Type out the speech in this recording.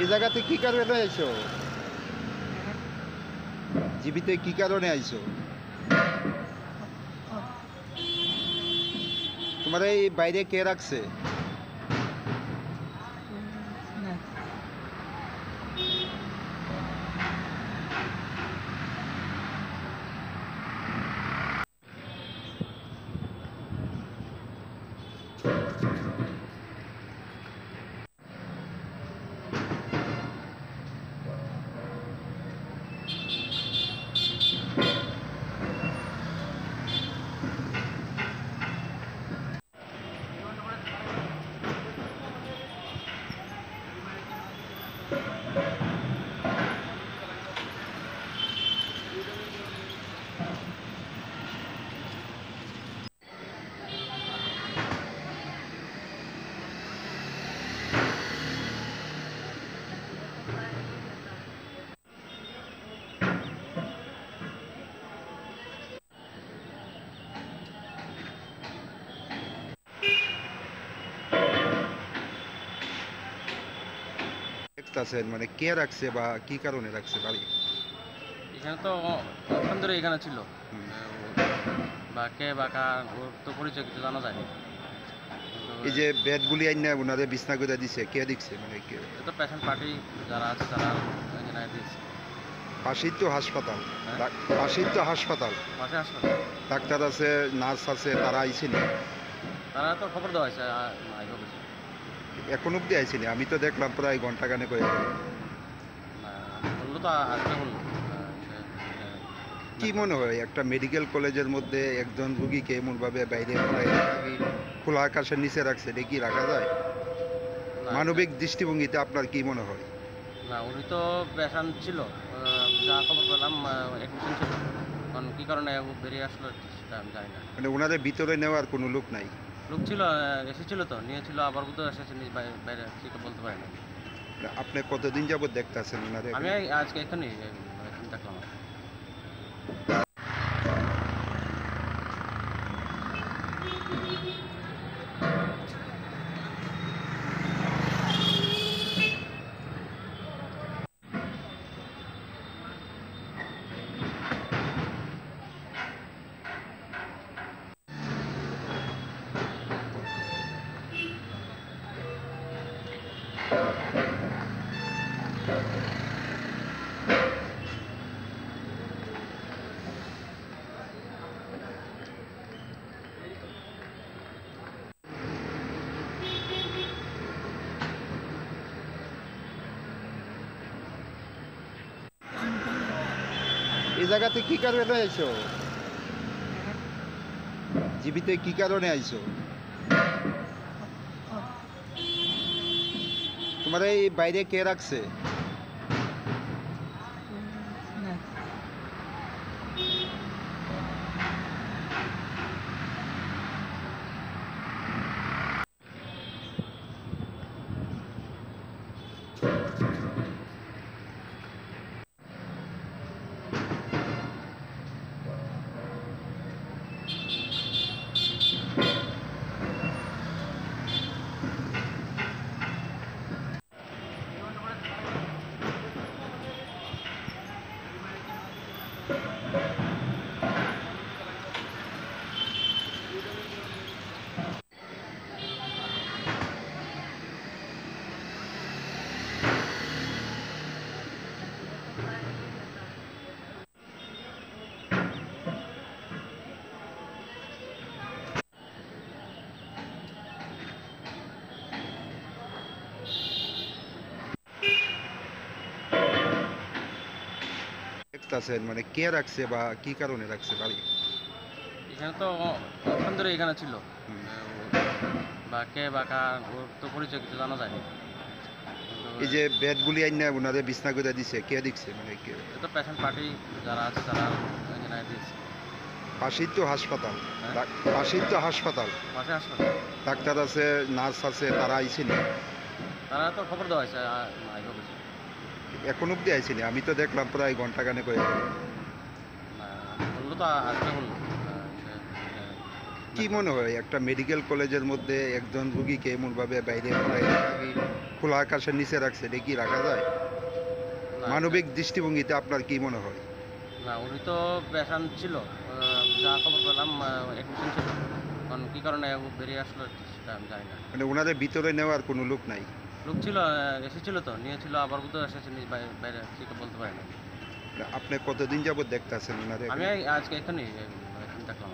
এই জায়গাতে কি কারণে আইছো? জীবিতে কি কারণে আইছো? তোমার এই বাইরে কে রাখছে? দেখতাছেন মানে কে রাখছে বা কি কারণে রাখছে বাড়ি? এখানে তো অনেকক্ষণ ধরে এখানে ছিল, বা কে বা কার ওর তো পরিচয় কিছু জানা যায়নি। এই যে বেডগুলি আইনা ওনারে বিছনা করে দিছে, কে দিচ্ছে মানে কে? এটা তো পেশেন্ট পার্টি যারা আছে তারা জানাই দিয়েছে। পাশেই তো হাসপাতাল, হ্যাঁ? পাশেই তো হাসপাতাল, পাশে হাসপাতাল, ডাক্তার আছে, নার্স আছে, তারা আইছিল। তারা তো খবর দেওয়া হয়েছে আইব কিছু। এখন অব্দি আইছিল, আমি তো দেখলাম প্রায় ঘন্টা খানেক হয়ে গেল। বললো তো আজকে বললো। কি মনে হয় একটা মেডিকেল কলেজের মধ্যে একজন রুগীকে এমনভাবে বাইরে পড়ায় রাখা কি খোলা আকাশের নিচে রাখছে, এটা কি রাখা যায়? মানবিক দৃষ্টিভঙ্গিতে আপনার কি মনে হয়? না, উনি তো পেশেন্ট ছিল, যা খবর পেলাম অ্যাডমিশন ছিল। কারণ কী কারণে বেরিয়ে আসলো সেটা আমি জানি না। মানে ওনাদের ভিতরে নেওয়ার কোনো লোক নাই? লোক ছিল, এসেছিল তো, নিয়েছিল, আবার কোথাও এসেছে বাইরে ঠিক বলতে পারি না। আপনি কতদিন যাবত দেখতেছেন ওনাদের? আমি আজকে এখানেই দেখলাম। এই জায়গাতে কি কারণে আইছো? জীবিতে কি কারণে আইছো? তোমার এই বাইরে কে রাখছে? দেখতাছেন মানে কে রাখছে বা কি কারণে রাখছে বাড়ি? এখানে তো অনেকক্ষণ ধরে এখানে ছিল, বা কে বা কার ওর তো পরিচয় কিছু জানা যায়নি। এই যে বেডগুলি আইনা ওনারে বিছনা করে দিছে, কে দিচ্ছে মানে কে? এটা তো পেশেন্ট পার্টি যারা আছে তারা জানাই দিয়েছে। পাশেই তো হাসপাতাল, হ্যাঁ? পাশেই তো হাসপাতাল, পাশে হাসপাতাল, ডাক্তার আছে, নার্স আছে, তারা আইছিল। তারা তো খবর দেওয়া হয়েছে আইব কিছু। এখন অব্দি আইছিল, আমি তো দেখলাম প্রায় ঘন্টা খানেক হয়ে গেল। বললো তো আজকে বললো। কি মনে হয় একটা মেডিকেল কলেজের মধ্যে একজন রুগীকে এমনভাবে বাইরে পড়ায় রাখা কি খোলা আকাশের নিচে রাখছে এটা কি রাখা যায়? না, মানবিক দৃষ্টিভঙ্গিতে আপনার কি মনে হয়? না উনি তো পেশেন্ট ছিল, যা খবর পেলাম অ্যাডমিশন ছিল। কারণ কী কারণে ও বেরিয়ে আসলো সেটা আমি জানি না। মানে ওনাদের ভিতরে নেওয়ার কোনো লোক নাই? লোক ছিল, এসেছিল তো, নিয়েছিল, আবার কোথাও এসেছে বাইরে ঠিক বলতে পারি না। আপনি কতদিন যাবত দেখতেছেন ওনারে? আমি আজকে এখানে দেখলাম।